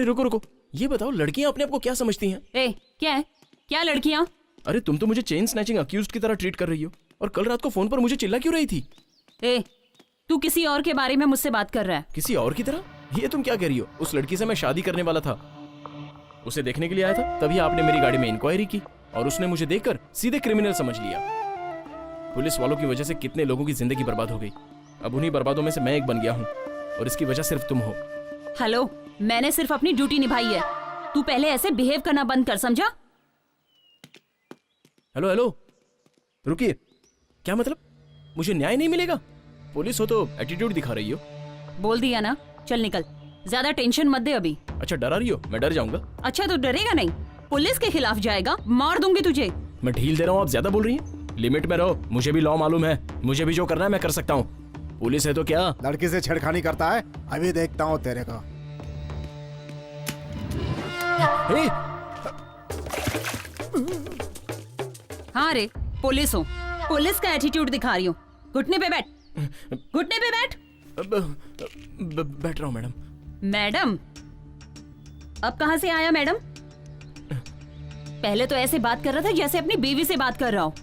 अरे रुको रुको, ये बताओ लड़कियां अपने आप को क्या समझती हैं? ए, क्या है? क्या लड़कियां? अरे तुम तो मुझे चेन स्नैचिंग अक्यूज्ड की तरह ट्रीट कर रही हो, और कल रात को फोन पर मुझे चिल्ला क्यों रही थी? ए, तू किसी और के बारे में मुझसे बात कर रहा है? किसी और की तरह? ये तुम क्या कह रही हो? उस लड़की से मैं शादी करने वाला था, उसे देखने के लिए आया था, तभी आपने मेरी गाड़ी में इंक्वायरी की और उसने मुझे देखकर सीधे क्रिमिनल समझ लिया। पुलिस वालों की वजह से कितने लोगों की जिंदगी बर्बाद हो गई। अब उन्हीं बर्बादों में से मैं एक बन गया हूँ, और इसकी वजह सिर्फ तुम हो। हेलो, मैंने सिर्फ अपनी ड्यूटी निभाई है। तू पहले ऐसे बिहेव करना बंद कर, समझा? हेलो हेलो, रुकिए, क्या मतलब? मुझे न्याय नहीं मिलेगा? पुलिस हो तो एटीट्यूड दिखा रही हो। बोल दिया ना, चल निकल, ज्यादा टेंशन मत दे अभी। अच्छा, डरा रही हो? मैं डर जाऊंगा? अच्छा तो डरेगा नहीं, पुलिस के खिलाफ जाएगा, मार दूंगी तुझे। मैं ढील दे रहा हूँ, आप ज्यादा बोल रही हैं। लिमिट में रहो, मुझे भी लॉ मालूम है, मुझे भी जो करना है मैं कर सकता हूँ। पुलिस है तो क्या? लड़की से छेड़खानी करता है, अभी देखता हूँ तेरे को। हे, हाँ रे, पुलिस हो, पुलिस का एटीट्यूड दिखा रही हूँ। घुटने पे बैठ, घुटने पे बैठ। बैठ रहा हूँ मैडम। मैडम? अब कहाँ से आया मैडम? पहले तो ऐसे बात कर रहा था जैसे अपनी बीवी से बात कर रहा हो।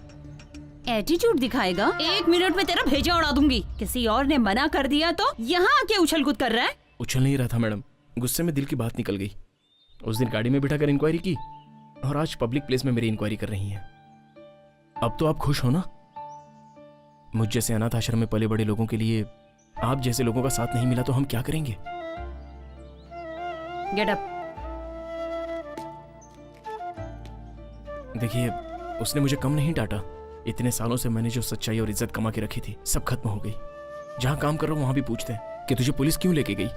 एटीट्यूड दिखाएगा, 1 मिनट में तेरा भेजा उड़ा दूंगी। किसी और ने मना कर दिया तो यहाँ आके उछल कूद कर रहा है। उछल नहीं रहा था मैडम, गुस्से में दिल की बात निकल गई। उस दिन गाड़ी में बिठाकर इंक्वायरी की, और आज पब्लिक प्लेस में मेरी इंक्वायरी कर रही हैं। अब तो आप खुश हो ना? मुझ जैसे अनाथ आश्रम में पले बड़े लोगों के लिए आप जैसे लोगों का साथ नहीं मिला तो हम क्या करेंगे? Get up. देखिए, उसने मुझे कम नहीं डांटा। इतने सालों से मैंने जो सच्चाई और इज्जत कमा के रखी थी, सब खत्म हो गई। जहां काम कर रहा हूं वहां भी पूछते हैं कि तुझे पुलिस क्यों लेके गई।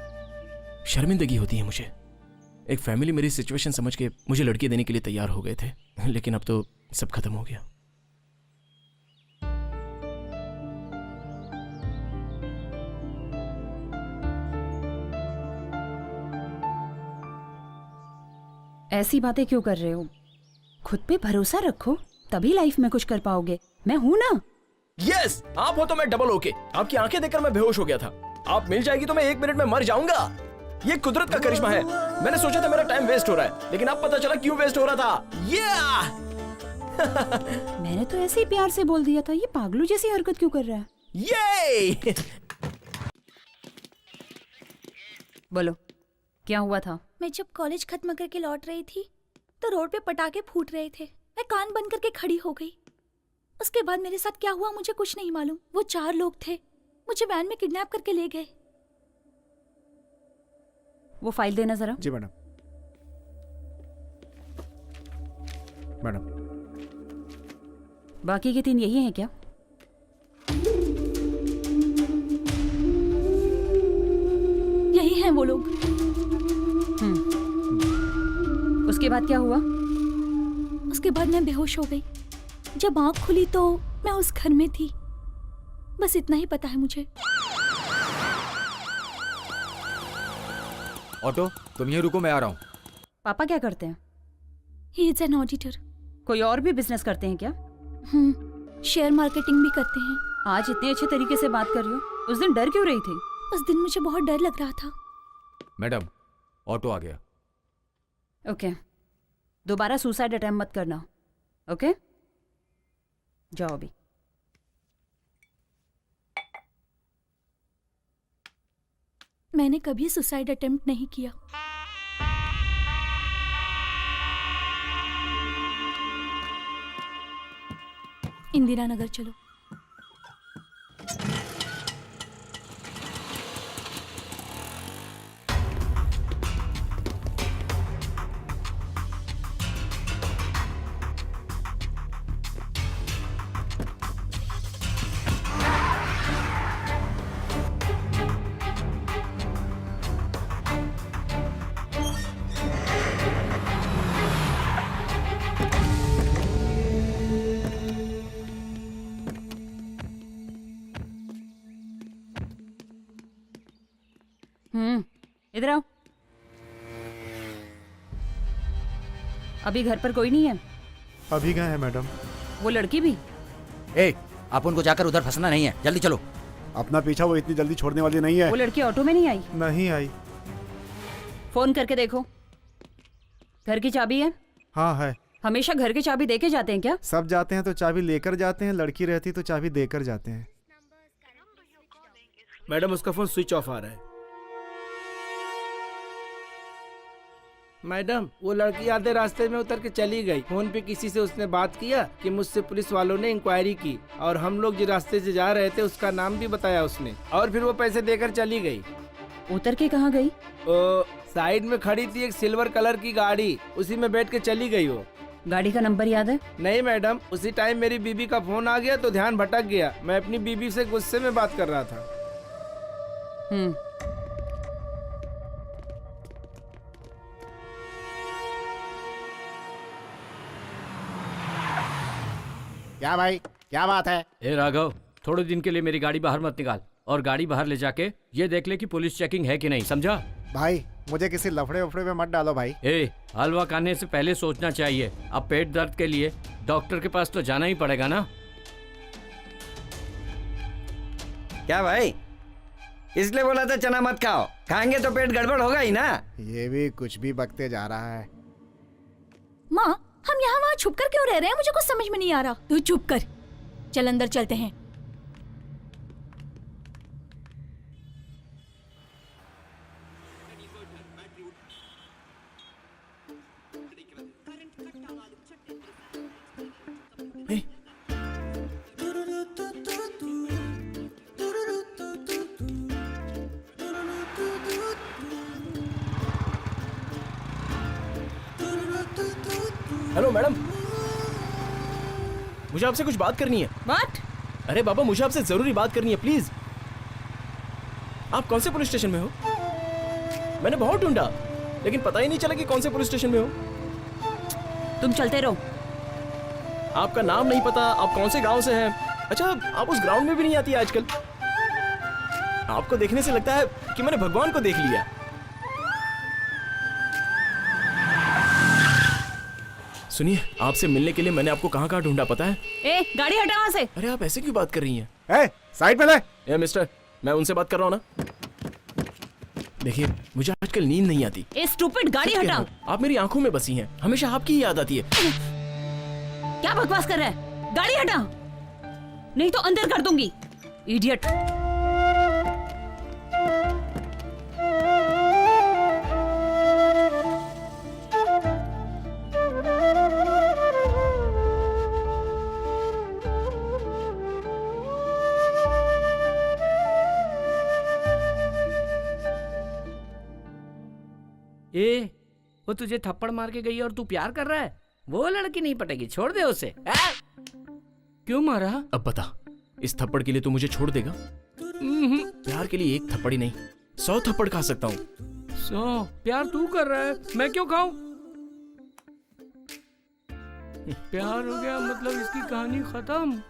शर्मिंदगी होती है मुझे। एक फैमिली मेरी सिचुएशन समझ के मुझे लड़की देने के लिए तैयार हो गए थे, लेकिन अब तो सब खत्म हो गया। ऐसी बातें क्यों कर रहे हो? खुद पे भरोसा रखो, तभी लाइफ में कुछ कर पाओगे। मैं हूं ना। यस, आप हो तो मैं डबल होके। आपकी आंखें देखकर मैं बेहोश हो गया था। आप मिल जाएगी तो मैं 1 मिनट में मर जाऊंगा। ये कुदरत का करिश्मा है। मैंने सोचा था मेरा टाइम वेस्ट हो रहा है, लेकिन अब पता चला क्यों वेस्ट हो रहा था। मैंने तो ऐसे ही प्यार से बोल दिया था, ये पागलों जैसी हरकत क्यों कर रहा है? ये बोलो, क्या हुआ था? मैं जब कॉलेज खत्म करके लौट रही थी तो रोड पे पटाखे फूट रहे थे। मैं कान बंद करके खड़ी हो गई। उसके बाद मेरे साथ क्या हुआ मुझे कुछ नहीं मालूम। वो 4 लोग थे, मुझे वैन में किडनैप करके ले गए। वो फाइल देना जरा। जी मैडम। मैडम, बाकी के 3 यही हैं क्या? यही हैं वो लोग। उसके बाद क्या हुआ? उसके बाद मैं बेहोश हो गई। जब आंख खुली तो मैं उस घर में थी। बस इतना ही पता है मुझे। ऑटो, तुम यहीं रुको, मैं आ रहा हूँ। पापा क्या करते हैं? He is an auditor. कोई और भी बिजनेस करते हैं क्या? शेयर मार्केटिंग भी करते हैं। आज इतने अच्छे तरीके से बात कर रही हो, उस दिन डर क्यों रही थी? उस दिन मुझे बहुत डर लग रहा था। मैडम, ऑटो आ गया। ओके, दोबारा सुसाइड अटेम्प्ट मत करना। ओके, जाओ अभी। मैंने कभी सुसाइड अटेम्प्ट नहीं किया। इंदिरा नगर चलो। इधर आओ। अभी घर पर कोई नहीं है? अभी गए हैं मैडम। वो लड़की भी? ए, आप उनको जाकर उधर फंसना नहीं है, जल्दी चलो। अपना पीछा वो इतनी जल्दी छोड़ने वाली नहीं है। वो लड़की ऑटो में नहीं आई? नहीं आई। फोन करके देखो। घर की चाबी है? हाँ है। हमेशा घर की चाबी देके जाते हैं क्या? सब जाते हैं तो चाबी लेकर जाते हैं, लड़की रहती तो चाबी देकर जाते हैं। मैडम उसका फोन स्विच ऑफ आ रहा है। मैडम वो लड़की आधे रास्ते में उतर के चली गई। फोन पे किसी से उसने बात किया कि मुझसे पुलिस वालों ने इंक्वायरी की और हम लोग जिस रास्ते से जा रहे थे उसका नाम भी बताया उसने, और फिर वो पैसे देकर चली गई। उतर के कहाँ गई? साइड में खड़ी थी एक सिल्वर कलर की गाड़ी, उसी में बैठ के चली गई वो। गाड़ी का नंबर याद है? नहीं मैडम, उसी टाइम मेरी बीबी का फोन आ गया तो ध्यान भटक गया। मैं अपनी बीबी से गुस्से में बात कर रहा था। क्या भाई, क्या बात है? ए राघव, थोड़े दिन के लिए मेरी गाड़ी बाहर मत निकाल, और गाड़ी बाहर ले जाके ये देख ले कि पुलिस चेकिंग है कि नहीं, समझा? भाई मुझे किसी लफड़े वफड़े में मत डालो भाई। ए, हलवा खाने से पहले सोचना चाहिए। अब पेट दर्द के लिए डॉक्टर के पास तो जाना ही पड़ेगा ना। क्या भाई, इसलिए बोला था चना मत खाओ, खाएंगे तो पेट गड़बड़ होगा ही ना। ये भी कुछ भी बकते जा रहा है। माँ, हम यहाँ वहाँ छुप कर क्यों रह रहे हैं? मुझे कुछ समझ में नहीं आ रहा। तू चुप कर, चल अंदर चलते हैं। ए, हेलो मैडम, मुझे आपसे कुछ बात करनी है। What? अरे बाबा, मुझे आपसे जरूरी बात करनी है, प्लीज। आप कौन से पुलिस स्टेशन में हो? मैंने बहुत ढूंढा लेकिन पता ही नहीं चला कि कौन से पुलिस स्टेशन में हो। तुम चलते रहो। आपका नाम नहीं पता, आप कौन से गांव से हैं। अच्छा, आप उस ग्राउंड में भी नहीं आती आजकल। आपको देखने से लगता है कि मैंने भगवान को देख लिया। सुनिए, आपसे मिलने के लिए मैंने आपको कहाँ कहाँ ढूंढा पता है? ए, गाड़ी हटा वहाँ से। अरे आप ऐसे क्यों बात कर रही हैं? ए, साइड में ले। ए मिस्टर, मैं उनसे बात कर रहा हूँ ना। देखिए, मुझे आजकल नींद नहीं आती। ए स्टूपिड, गाड़ी सच कह रहा हटा। हूँ, आप मेरी आंखों में बसी हैं, हमेशा आपकी ही याद आती है। क्या बकवास कर रहा है? गाड़ी हटा, नहीं तो अंदर कर दूंगी। इडियट। ए, वो तुझे थप्पड़ मार के गई और तू प्यार कर रहा है? वो लड़की नहीं पटेगी, छोड़ दे उसे। क्यों मारा? अब बता, इस थप्पड़ के लिए तू मुझे छोड़ देगा? प्यार के लिए एक थप्पड़ ही नहीं, 100 थप्पड़ खा सकता हूँ। 100? प्यार तू कर रहा है, मैं क्यों खाऊं? प्यार हो गया मतलब इसकी कहानी खत्म।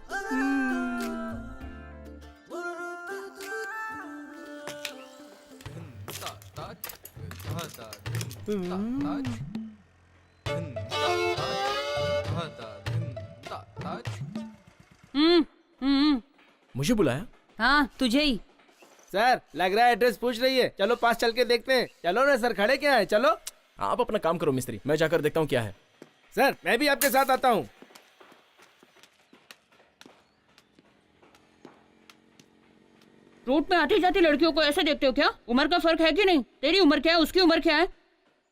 मुझे बुलाया? हाँ, तुझे ही। सर, लग रहा है एड्रेस पूछ रही है, चलो पास चल के देखते हैं। चलो ना सर, खड़े क्या है, चलो। आप अपना काम करो मिस्त्री, मैं जाकर देखता हूँ क्या है। सर, मैं भी आपके साथ आता हूँ। रोड में आती जाती लड़कियों को ऐसे देखते हो क्या? उम्र का फर्क है कि नहीं? तेरी उम्र क्या है, उसकी उम्र क्या है?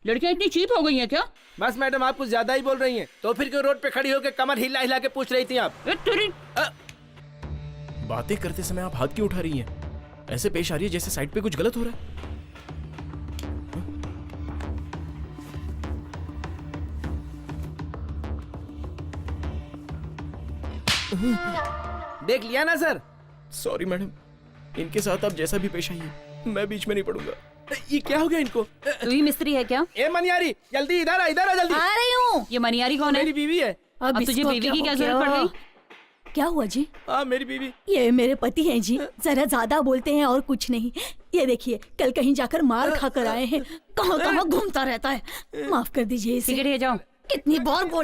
लड़कियां इतनी चीप हो गई हैं क्या? बस मैडम, आप कुछ ज्यादा ही बोल रही हैं। तो फिर क्यों रोड पे खड़ी होकर कमर हिला हिला के पूछ रही थी आप? ए, तेरी बातें करते समय आप हाथ क्यों उठा रही हैं? ऐसे पेश आ रही है जैसे साइड पे कुछ गलत हो रहा है। देख लिया ना सर? सॉरी मैडम, इनके साथ आप जैसा भी पेश आइए, मैं बीच में नहीं पड़ूंगा। ये क्या हो गया इनको? तू ही मिस्त्री है क्या? ए मनियारी, जल्दी इधर आ, इधर आ जल्दी। आ रही हूँ। ये मनियारी कौन है? मेरी बीवी है। अब तुझे बीवी की क्या जरूरत पड़ गई? क्या हुआ जी? हाँ, मेरी बीवी। ये मेरे पति हैं जी, जरा ज्यादा बोलते हैं और कुछ नहीं। ये देखिए, कल कहीं जाकर मार खा कर आए हैं, कहाँ कहाँ घूमता रहता है। माफ कर दीजिए इसे। सिगरेट ले जाओ। कितनी बार बोल